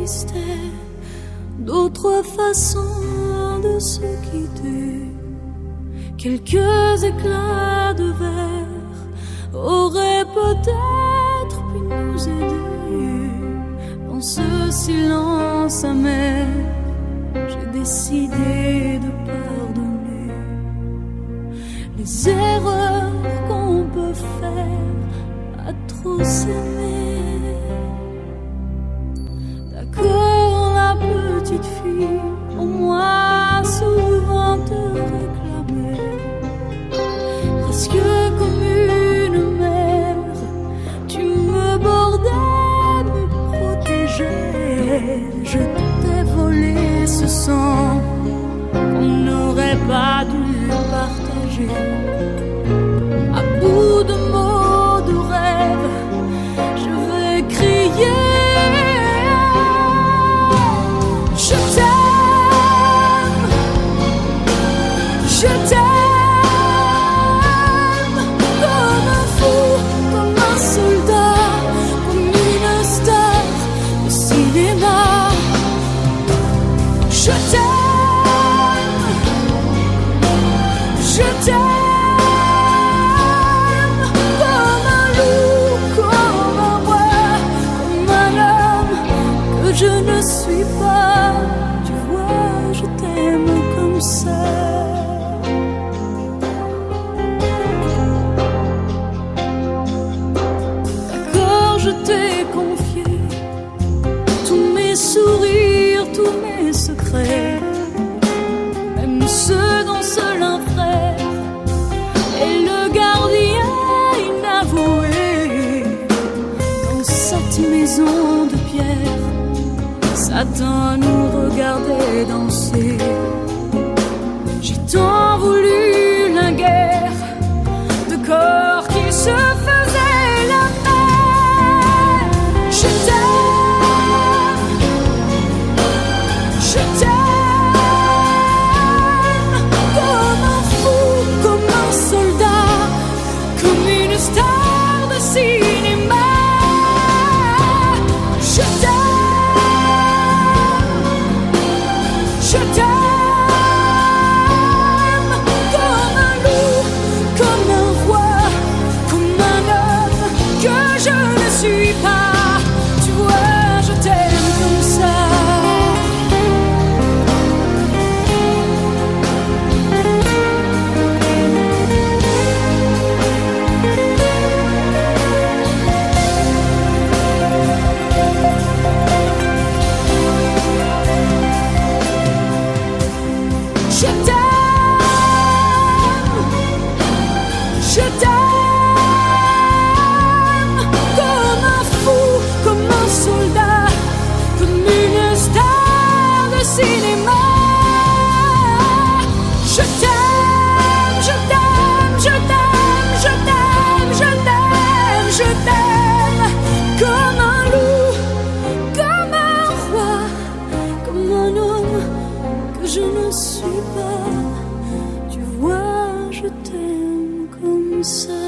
existait d'autres façons de se quitter. Quelques éclats de verre auraient peut-être pu nous aider. Dans ce silence amer, j'ai décidé de pardonner les erreurs qu'on peut faire à trop s'aimer. D'accord, la petite fille, pour moi souvent te réclamait, presque comme une mère, tu me bordais, me protégeais. Je t'ai volé ce sang qu'on n'aurait pas dû partager. À bout de mots, de rêves, je vais crier. Je t'aime, je t'aime, comme un fou, comme un soldat, comme une star de cinéma. Je t'aime, je t'aime, comme un loup, comme un roi, comme un homme que je ne suis pas. Tu vois, je t'aime comme ça. D'accord, je t'ai confié tous mes sourires, tous mes secrets, même ceux dont seul un frère est le gardien inavoué. Dans cette maison de pierre, Satan nous regardait danser. J'ai tant voulu la guerre de corps qui se faisaient la paix. Je t'aime, je t'aime, comme un fou, comme un soldat, comme une star de cinéma. Je t'aime, je t'aime, comme un loup, comme un roi, comme un homme que je ne suis pas. Tu vois, je t'aime comme ça. Je t'aime, je t'aime, comme un fou, comme un soldat, comme une star de cinéma. Je t'aime, je t'aime, je t'aime, je t'aime, je t'aime, je t'aime, comme un loup, comme un roi, comme un homme que je ne suis pas. Tu vois, je t'aime comme ça.